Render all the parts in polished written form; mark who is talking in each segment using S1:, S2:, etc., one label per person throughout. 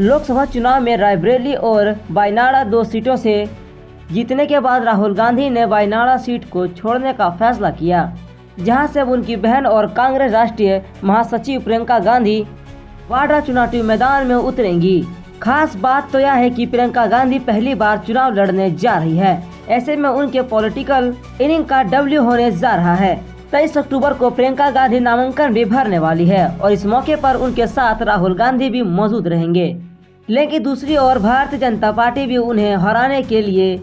S1: लोकसभा चुनाव में रायबरेली और वायनाड 2 सीटों से जीतने के बाद राहुल गांधी ने वायनाड सीट को छोड़ने का फैसला किया, जहां से अब उनकी बहन और कांग्रेस राष्ट्रीय महासचिव प्रियंका गांधी वाड्रा चुनावी मैदान में उतरेंगी। खास बात तो यह है कि प्रियंका गांधी पहली बार चुनाव लड़ने जा रही है। ऐसे में उनके पॉलिटिकल इनिंग का डब्ल्यू होने जा रहा है। 23 अक्टूबर को प्रियंका गांधी नामांकन भी भरने वाली है और इस मौके पर उनके साथ राहुल गांधी भी मौजूद रहेंगे। लेकिन दूसरी ओर भारतीय जनता पार्टी भी उन्हें हराने के लिए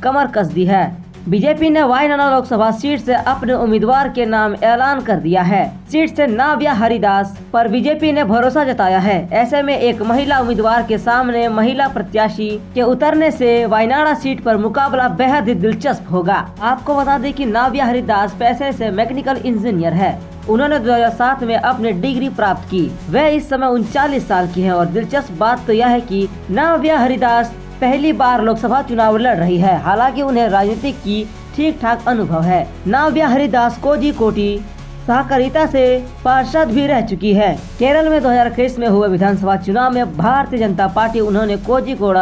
S1: कमर कस दी है। बीजेपी ने वायनाड लोकसभा सीट से अपने उम्मीदवार के नाम ऐलान कर दिया है। सीट से नाव्या हरिदास पर बीजेपी ने भरोसा जताया है। ऐसे में एक महिला उम्मीदवार के सामने महिला प्रत्याशी के उतरने से वायनाड सीट पर मुकाबला बेहद ही दिलचस्प होगा। आपको बता दें कि नाव्या हरिदास पेशे से मैकेनिकल इंजीनियर है। उन्होंने 2007 में अपनी डिग्री प्राप्त की। वह इस समय 39 साल की है और दिलचस्प बात तो यह है कि नाव्या हरिदास पहली बार लोकसभा चुनाव लड़ रही है। हालांकि उन्हें राजनीति की ठीक ठाक अनुभव है। नाव्या हरिदास कोझिकोड सहकारिता से पार्षद भी रह चुकी है। केरल में 2021 में हुए विधानसभा चुनाव में भारतीय जनता पार्टी उन्होंने कोझिकोड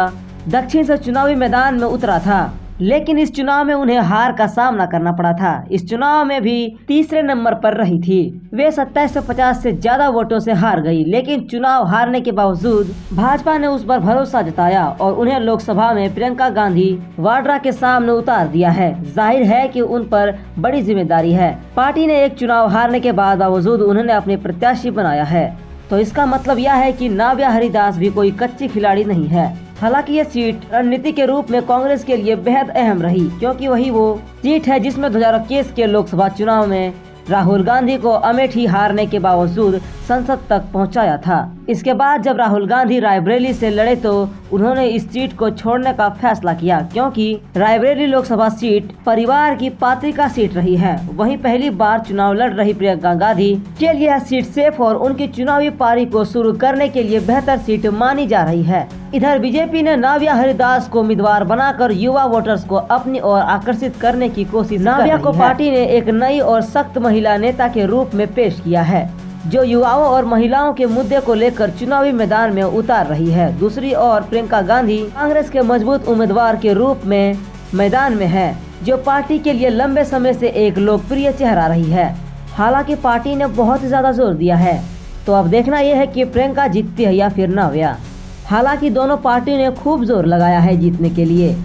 S1: दक्षिण से चुनावी मैदान में उतरा था, लेकिन इस चुनाव में उन्हें हार का सामना करना पड़ा था। इस चुनाव में भी तीसरे नंबर पर रही थी। वे 2750 से ज्यादा वोटों से हार गई, लेकिन चुनाव हारने के बावजूद भाजपा ने उस पर भरोसा जताया और उन्हें लोकसभा में प्रियंका गांधी वाड्रा के सामने उतार दिया है। जाहिर है कि उन पर बड़ी जिम्मेदारी है। पार्टी ने एक चुनाव हारने के बावजूद उन्होंने अपने प्रत्याशी बनाया है, तो इसका मतलब यह है कि नाव्या हरिदास भी कोई कच्ची खिलाड़ी नहीं है। हालांकि ये सीट रणनीति के रूप में कांग्रेस के लिए बेहद अहम रही, क्योंकि वही वो सीट है जिसमें 2021 के लोकसभा चुनाव में राहुल गांधी को अमेठी हारने के बावजूद संसद तक पहुंचाया था। इसके बाद जब राहुल गांधी रायबरेली से लड़े तो उन्होंने इस सीट को छोड़ने का फैसला किया, क्योंकि रायबरेली लोकसभा सीट परिवार की पार्टी का सीट रही है। वहीं पहली बार चुनाव लड़ रही प्रियंका गांधी के लिए यह सीट सेफ और उनकी चुनावी पारी को शुरू करने के लिए बेहतर सीट मानी जा रही है। इधर बीजेपी ने नाव्या हरिदास को उम्मीदवार बनाकर युवा वोटर्स को अपनी ओर आकर्षित करने की कोशिश नाव्या को पार्टी ने एक नई और सख्त महिला नेता के रूप में पेश किया है, जो युवाओं और महिलाओं के मुद्दे को लेकर चुनावी मैदान में उतार रही है। दूसरी ओर प्रियंका गांधी कांग्रेस के मजबूत उम्मीदवार के रूप में मैदान में है, जो पार्टी के लिए लंबे समय से एक लोकप्रिय चेहरा रही है। हालांकि पार्टी ने बहुत ज्यादा जोर दिया है, तो अब देखना यह है कि प्रियंका जीतती है या फिर नाव्या। हालांकि दोनों पार्टियों ने खूब जोर लगाया है जीतने के लिए।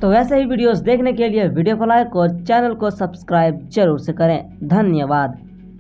S1: तो वैसे ही वीडियोस देखने के लिए वीडियो को लाइक और चैनल को सब्सक्राइब जरूर से करें। धन्यवाद।